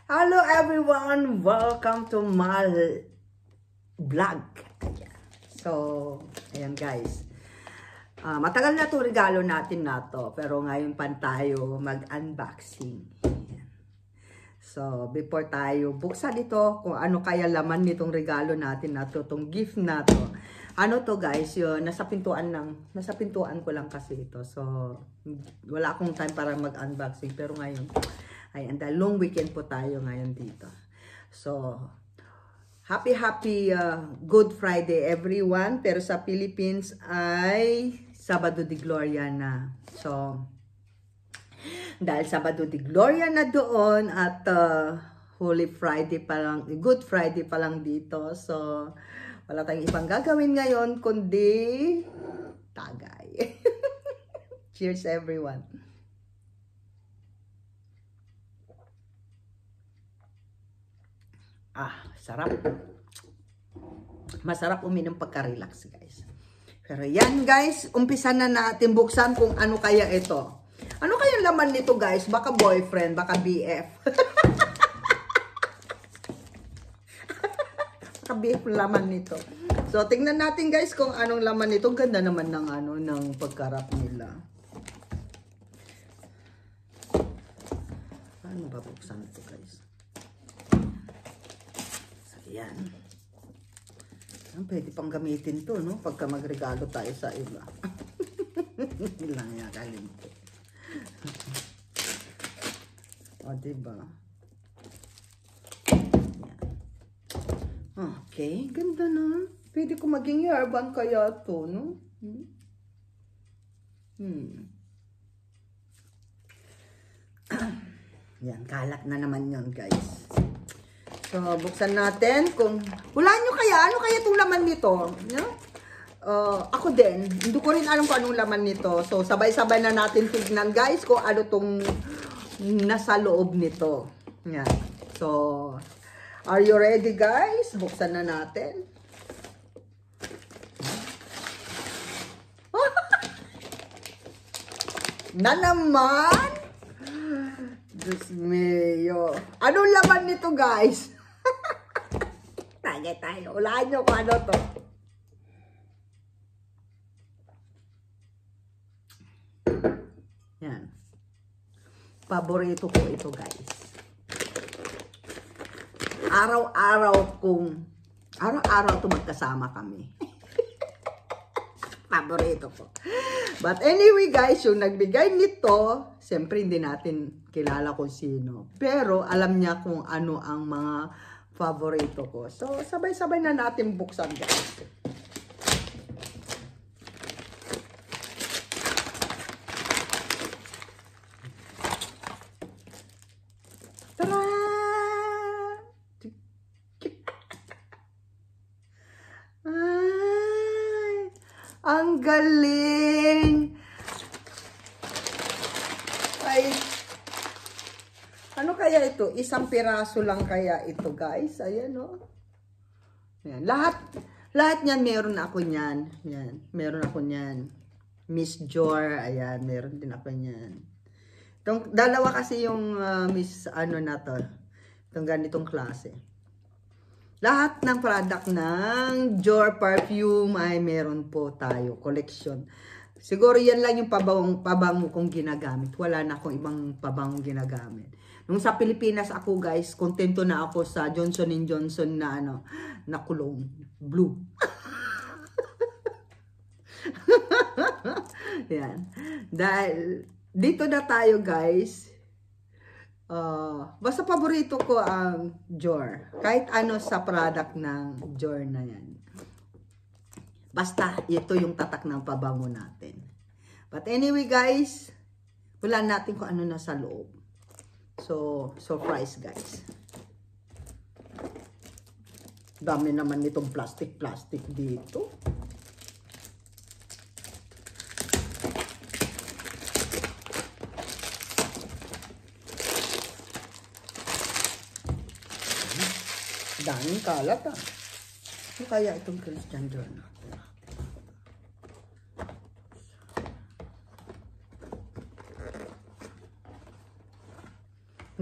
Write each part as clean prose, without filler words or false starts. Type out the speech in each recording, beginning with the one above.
Hello everyone! Welcome to my vlog. Ayan. So, ayan guys. Matagal na to regalo natin na to. Pero ngayon pa tayo mag-unboxing. So, before tayo buksan ito, kung ano kaya laman nitong regalo natin na to, itong gift na to. Ano to guys, yun, nasa pintuan ko lang kasi ito. So, wala akong time para mag-unboxing. Pero ngayon, ayan, dahil long weekend po tayo ngayon dito. So, happy Good Friday everyone. Pero sa Philippines ay Sabado de Gloria na. So, dahil Sabado de Gloria na doon at Holy Friday pa lang, Good Friday pa lang dito. So, wala tayong ibang gagawin ngayon kundi tagay. Cheers everyone. Sarap. Masarap uminom pagka-relax, guys. Pero yan, guys, umpisa na natin buksan kung ano kaya ito. Ano kaya laman nito, guys? Baka boyfriend, baka BF. Baka BF laman nito. So, tingnan natin, guys, kung anong laman nito. Ganda naman ng ng pagkarap nila. Paano ba buksan ito, guys? Yan. Pwede pang gamitin to, no? Pagka magregalo tayo sa iba. Lang yan, kalimpo. O, diba? Yan. Okay, ganda na. Pwede ko maging hairband kaya to, no? Yan, kalat na naman yon, guys. So, buksan natin kung... Hulaan nyo kaya, ano kaya itong laman nito? No? Ako din, hindi ko rin alam kung anong laman nito. So, sabay-sabay na natin tignan, guys, kung ano itong nasa loob nito. Yan. So, are you ready, guys? Buksan na natin. Na naman? Diyos mio. Anong laman nito, guys? Tagay tayo. Ulaan nyo kung ano to. Yan. Paborito ko ito, guys. Araw-araw ito magkasama kami. Paborito ko. But anyway, guys, yung nagbigay nito, siyempre hindi natin kilala kung sino. Pero alam niya kung ano ang mga paborito ko. So, sabay-sabay na natin buksan, guys. Tara! Ay! Ang galing! Ay! Ano kaya ito? Isang piraso lang kaya ito, guys. Ayan, oh. Ayan. Lahat niyan, meron ako niyan. Ayan. Meron ako niyan. Miss Jor. Ayan. Meron din ako niyan. Itong, dalawa kasi yung Miss ano na to. Itong ganitong klase. Lahat ng product ng Jor perfume ay meron po tayo. Collection. Siguro yan lang yung pabango kong ginagamit. Wala na akong ibang pabangong ginagamit. Nung sa Pilipinas ako, guys, kontento na ako sa Johnson & Johnson na na kulong blue. Yan. Dahil dito na tayo, guys. Basta paborito ko ang Jor. Kahit ano sa product ng Jor na yan. Basta ito yung tatak ng pabango natin. But anyway, guys, wala natin kung ano nasa loob. So, surprise, guys. Dami naman nitong plastic dito. Daming kalat, ah. Ano kaya itong Christian Dior natin?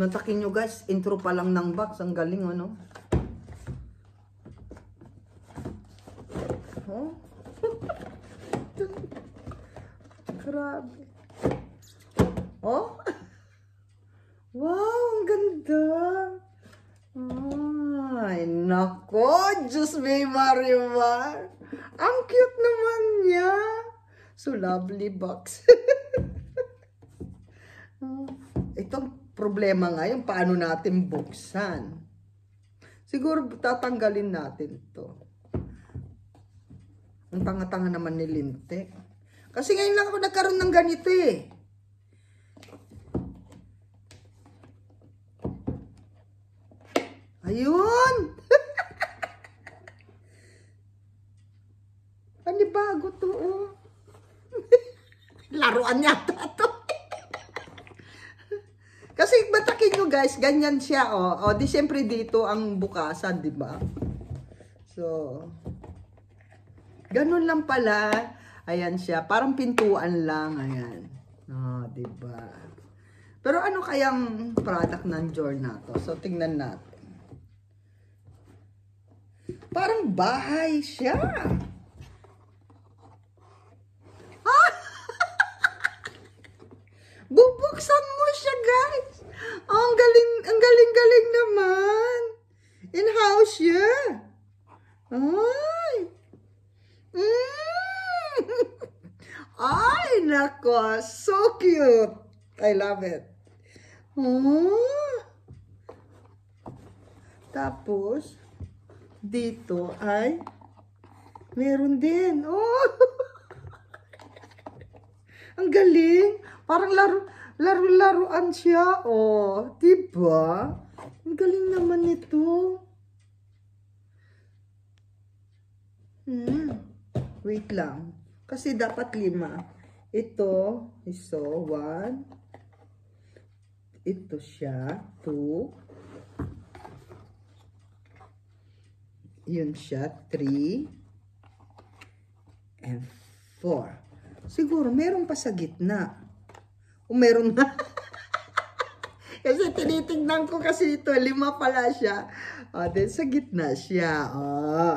Mantakin nyo guys, intro pa lang ng box. Ang galing, ano? Oh? Grabe. Oh? Wow, ang ganda. Ay, nako, Diyos may Marimar. Ang cute naman niya. So lovely box. Itong problema ngayon, paano natin buksan? Siguro tatanggalin natin to. Ang tanga-tanga naman ni Lintek. Kasi ngayon lang ako nagkaroon ng ganito eh. Ayun! Panibago to, oh. Laruan yata to. Kasi matakin nyo guys, ganyan siya, oh. O, di syempre dito ang bukasan, di ba? So, ganun lang pala. Ayan siya, parang pintuan lang, ayan. Oh, di ba? Pero ano kayang product ng Dior na to? So, tingnan natin. Parang bahay siya. Bubuksan mo siya, guys. Oh, ang galing naman. In-house siya. Ay. Ay, nako. So cute. I love it. Oh. Tapos, dito ay meron din. Oh. Ang galing. Parang laro-laruan siya. Oh, diba? Ang galing naman ito. Wait lang. Kasi dapat 5. Ito, iso, 1. Ito siya, 2. Yun siya, 3. And 4. Siguro, meron pa sa gitna. O meron na. Kasi tinitignan ko kasi ito, 5 pala siya. O, then sa gitna siya. Oh,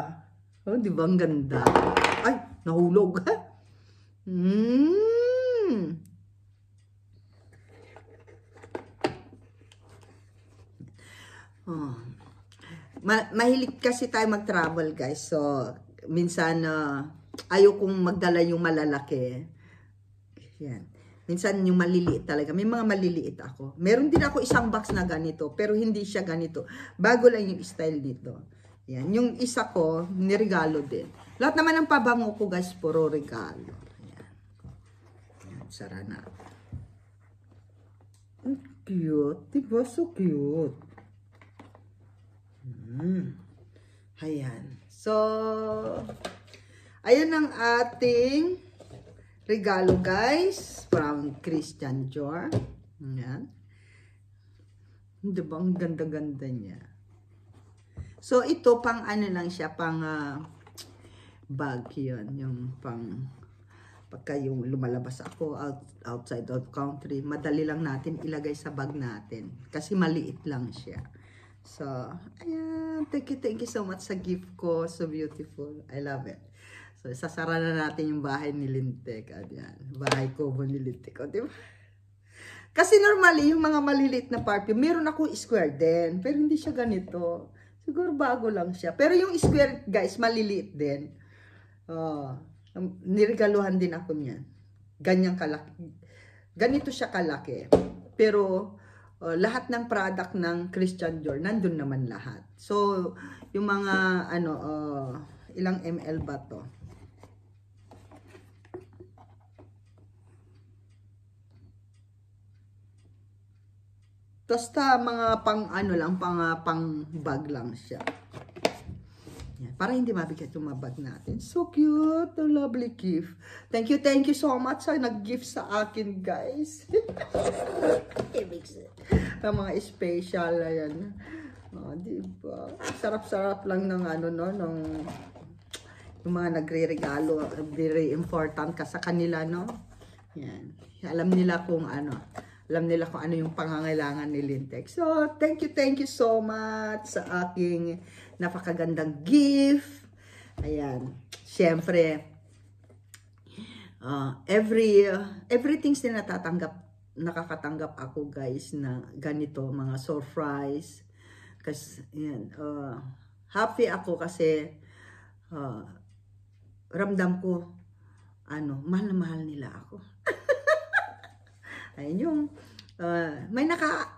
di ba ang ganda? Ay, nahulog. Oh. Mahilig kasi tayo mag-travel, guys. So, minsan, ayaw kong magdala yung malalaki. Yan. Minsan yung maliliit talaga. May mga maliliit ako. Meron din ako isang box na ganito, pero hindi siya ganito. Bago lang yung style nito. Yan. Yung isa ko, niregalo din. Lahat naman ng pabango ko, guys, puro regalo. Yan. Yan. Sara na. Ang cute. Diba? So cute. Ayan. So, ayan ang ating regalo, guys, from Christian Dior. Ayan. Diba? Ang ganda-ganda niya. So, ito pang ano lang siya, pang bag yun. Yung pang, pagka yung lumalabas ako outside of country, madali lang natin ilagay sa bag natin. Kasi maliit lang siya. So, ayan. Thank you so much sa gift ko. So beautiful. I love it. So, sasara na natin yung bahay ni Lintek. Ayan. Bahay ko ni Lintek. O, diba? Kasi normally, yung mga maliliit na perfume, meron ako square din. Pero hindi siya ganito. Siguro bago lang siya. Pero yung square, guys, maliliit din. Niregaluhan din ako niyan. Ganyang kalaki. Ganito siya kalaki. Pero, lahat ng product ng Christian Dior, nandun naman lahat. So, yung mga, ilang ml ba to? Basta mga pang lang, pang bag lang siya. Yan, para hindi mabigat yung mga bag natin. So cute, a lovely gift. Thank you so much sa nag-gift sa akin, guys. Ang mga special, ayan. Diba? Sarap-sarap lang ng yung mga nagre-regalo, very important ka sa kanila, no? Yan. Alam nila kung Alam nila kung ano yung pangangailangan ni Lintek. So, thank you so much sa aking napakagandang gift. Ayan. Siyempre, everything na nakakatanggap ako guys na ganito, mga surprise. Kasi, yan, happy ako kasi ramdam ko, mahal na mahal nila ako. Ayun yung,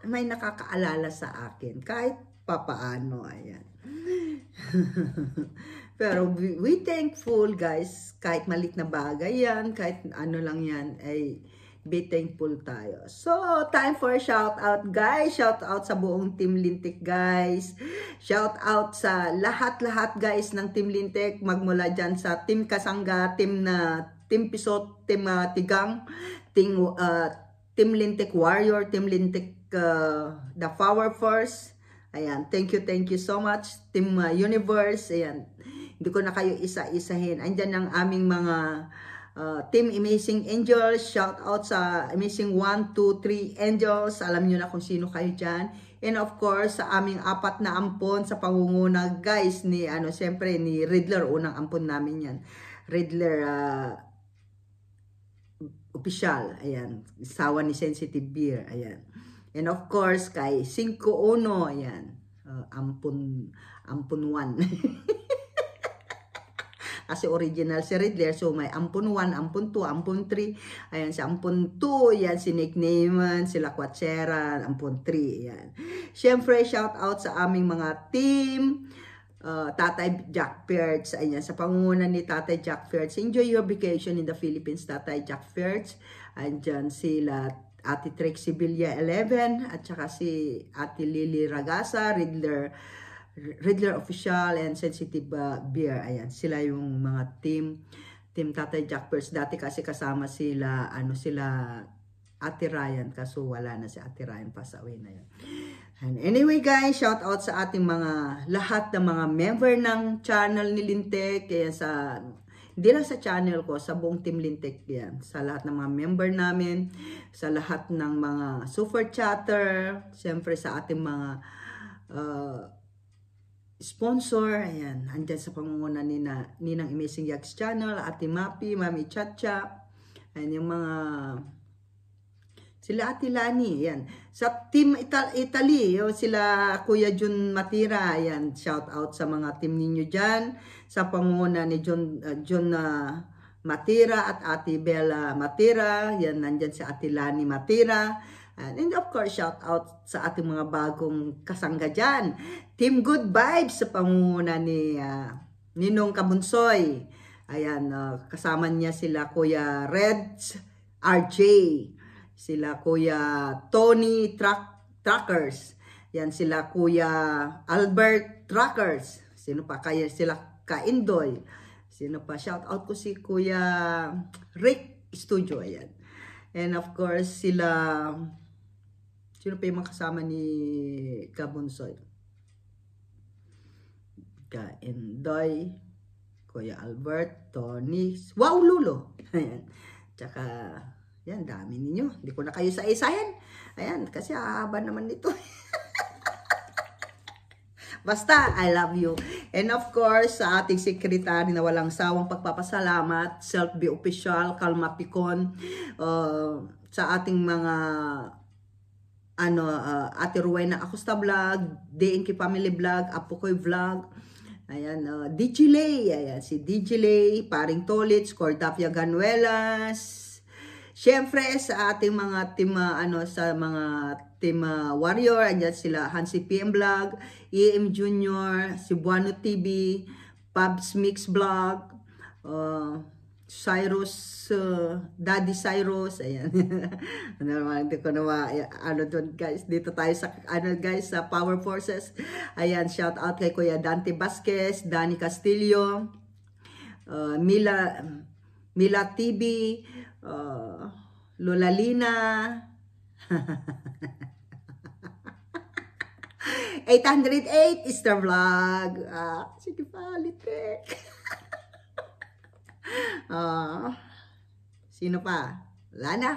may nakakaalala sa akin, kahit papaano, ayan. Pero we thankful guys, kahit maliit na bagay yan, kahit ano lang yan, ay be thankful tayo. So, time for shout out guys. Shout out sa buong Team Lintik guys. Shout out sa lahat-lahat guys ng Team Lintik. Magmula dyan sa Team Kasangga, Team Pisot, Team Tigang, Team Lintik Warrior, Team Lintik The Power Force. Ayan, thank you so much. Team Universe, ayan. Hindi ko na kayo isa-isahin. Andyan ang aming mga Team Amazing Angels. Shout out sa Amazing 1, 2, 3 Angels. Alam nyo na kung sino kayo dyan. And of course, sa aming 4 na ampon sa pangunguna guys ni, siyempre ni Riddler. Unang ampon namin yan. Riddler official. Ayan. Sawa ni Sensitive Beer. Ayan. And of course, kay 5-1. Ayan. Ampon 1. Kasi original si Riddler. So, may ampun 1, ampun 2, ampun 3. Ayan, si ampun 2. Yan, si Nicknamen, sila Quachera, ampun 3. Yan. Siyempre, shout out sa aming mga team. Tatay Jack Perch. Ayan, sa pangunguna ni Tatay Jack Perch. Enjoy your vacation in the Philippines, Tatay Jack Perch. Andyan sila Ate Trixie Villa 11. At saka si Ate Lily Ragasa, Riddler Official and Sensitive Beer. Ayan, sila yung mga team Tatay Jack Perch. Dati kasi kasama sila, sila Ate Ryan. Kaso wala na si Ate Ryan, pass away na yun. And anyway guys, shout out sa ating lahat ng mga member ng channel ni Lintek. Kaya hindi lang sa channel ko, sa buong Team Lintek yan. Sa lahat ng mga member namin, sa lahat ng mga super chatter, siyempre sa ating mga sponsor, ayan, andyan sa pangunguna Ninang Amazing Yags Channel, Ate Mapi, Mami Chacha, ayan yung mga, sila Ate Lani, ayan. Sa Team Italy, sila Kuya Jun Matira, ayan, shout out sa mga team ninyo dyan, sa pangunguna ni John Matira at Ate Bella Matira, ayan, nandyan si Ate Lani Matira. And of course, shout out sa ating mga bagong kasangga dyan. Team Good Vibes sa pangunguna ni Ninong Kabunsoy. Ayan, kasama niya sila Kuya Reds RJ. Sila Kuya Tony Truckers. Yan, sila Kuya Albert Truckers. Sino pa? Kaya sila Kaindoy. Sino pa? Shout out ko si Kuya Rick Studio. Ayan. And of course, sino pa yung kasama ni Kabunsoy? Kaindoy, Kuya Albert, Tony, wow, Lulo. Ayan. Tsaka, yan, dami ninyo. Hindi ko na kayo sa-isahin. Ayan, kasi haba naman nito. Basta, I love you. And of course, sa ating sekretary na walang sawang pagpapasalamat, Self-Be Official, Kalma Picon, sa ating mga Ate Rowena Acosta Vlog, DNK Family Vlog, Apo Koy Vlog, ayan, DJ Lay, ayan, si DJ Lay, Paring Tolits, Cordafia Ganuelas, syempre sa ating mga team, sa mga team Warrior, ayan sila Hansi PM Vlog, EM Junior, Cebuano TV, Pubs Mix Vlog, Cyrus, Daddy Cyrus, ayan. Hindi ko naman, doon guys, dito tayo sa, guys, sa Power Forces. Ayan, shout out kay Kuya Dante Vasquez, Danny Castillo, Mila TV, Lola Lina, 808 Easter Vlog. Sige pa, litek. Sino pa? Wala na.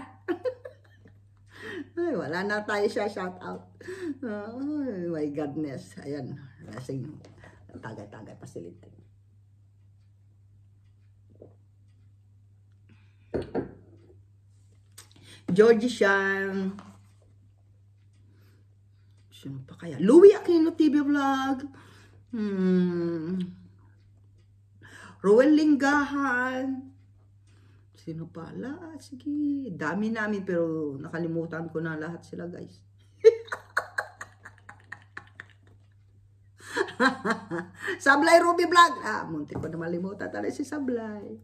Ay, wala na tayo siya shout out. Ay, my goodness. Ayan. Lasing. Tagay-tagay pa si Lintik. Georgie Shang. Sino pa kaya? Louie Aquino TV Vlog. Roel Linggahan. Sino pala? Sige. Dami namin pero nakalimutan ko na lahat sila guys. Sablay Ruby Vlog. Muntik ko na malimutan talaga si Sablay.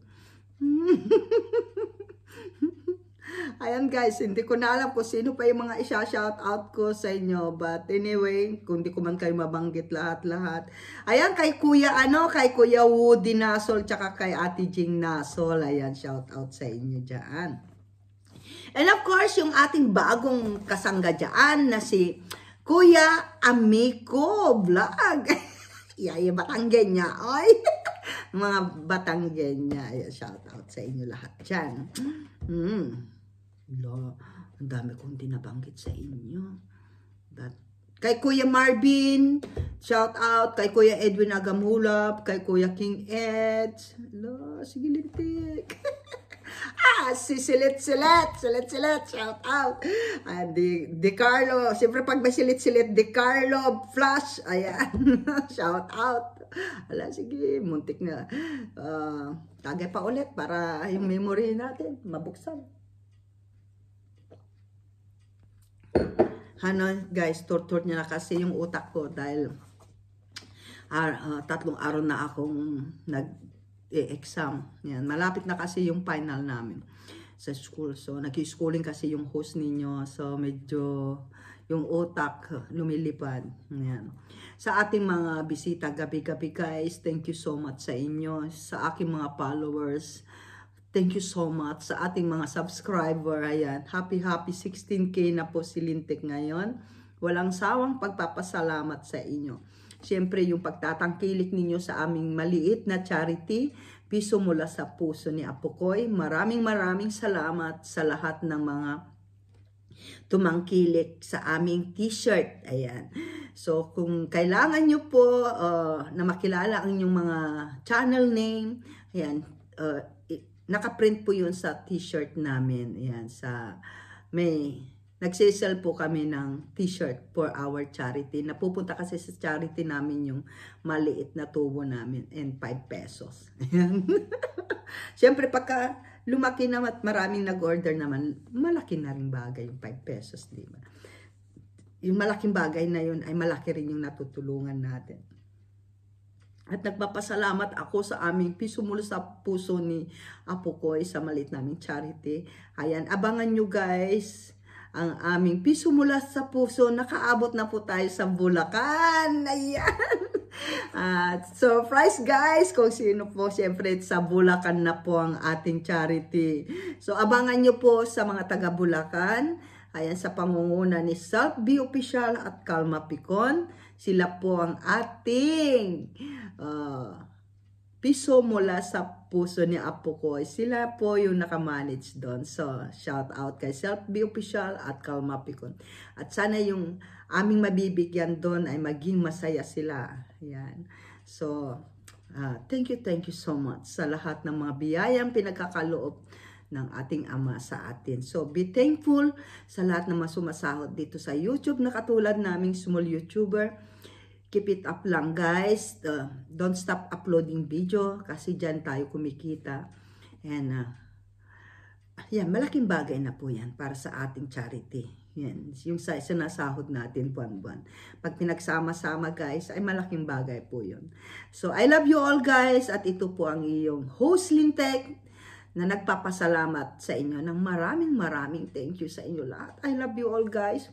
Ayan guys, hindi ko na alam kung sino pa yung mga isa-shout out ko sa inyo. But anyway, kung di ko man kayo mabanggit lahat-lahat. Ayan, kay Kuya Woody Nasol, tsaka kay Ate Jing Nasol. Ayan, shout out sa inyo dyan. And of course, yung ating bagong kasangga dyan na si Kuya Amico Vlog. Yaya Batanggenya. Oy, mga Batanggenya. Ayan, shout out sa inyo lahat dyan. Ang dami kong dinabanggit sa inyo. Kay Kuya Marvin, shout out. Kay Kuya Edwin Agamulap, kay Kuya King Ed. Sige Lintik. Si Silit, shout out. Di Carlo, siyempre pag may Silit, Di Carlo Flash, ayan, shout out. Ala, sige, muntik na. Tagay pa ulit para yung memory natin mabuksan. Guys, torture niya na kasi yung utak ko dahil 3 araw na akong nag-exam. Yan, malapit na kasi yung final namin sa school. So, nag-schooling kasi yung host ninyo. So, medyo yung utak lumilipad. Yan. Sa ating mga bisita gabi-gabi guys, thank you so much sa inyo. Sa aking mga followers, thank you so much. Sa ating mga subscriber, ayan, happy 16K na po si Lintik ngayon. Walang sawang pagpapasalamat sa inyo. Siyempre, yung pagtatangkilik ninyo sa aming maliit na charity, piso mula sa puso ni Apokoy. Maraming salamat sa lahat ng mga tumangkilik sa aming t-shirt. Ayan. So, kung kailangan nyo po na makilala ang inyong mga channel name, ayan, nakaprint po yun sa t-shirt namin. Ayan, nagsisell po kami ng t-shirt for our charity. Napupunta kasi sa charity namin yung maliit na tubo namin and 5 pesos. Ayan. Siyempre, pagka lumaki na at maraming nag-order naman, malaki na rin bagay yung 5 pesos, di ba? Yung malaking bagay na yun ay malaki rin yung natutulungan natin. At nagpapasalamat ako sa aming piso mula sa puso ni Apokoy sa maliit naming charity. Ayan, abangan nyo guys ang aming piso mula sa puso. Nakaabot na po tayo sa Bulacan. Ayan. Surprise guys kung sino po. Siyempre sa Bulacan na po ang ating charity. So abangan nyo po sa mga taga Bulacan. Ayan, sa pangunguna ni Self Be Official at Kalma Picon. Sila po ang ating piso mula sa puso ni Apokoy. Sila po yung nakamanage doon. So, shout out kay Self Be Official at Kalma Picon. At sana yung aming mabibigyan doon ay maging masaya sila. Ayan. So, thank you so much sa lahat ng mga biyayang pinagkakaloob ng ating Ama sa atin. So, be thankful sa lahat ng mga sumasahod dito sa YouTube na katulad naming small YouTuber. Keep it up lang guys. Don't stop uploading video kasi dyan tayo kumikita. And, yan, malaking bagay na po yan para sa ating charity. Yan, yung sinasahod natin buwan-buwan. Pag pinagsama-sama guys, ay malaking bagay po yun. So, I love you all guys. At ito po ang iyong host Lintik na nagpapasalamat sa inyo ng maraming thank you sa inyo lahat. I love you all guys.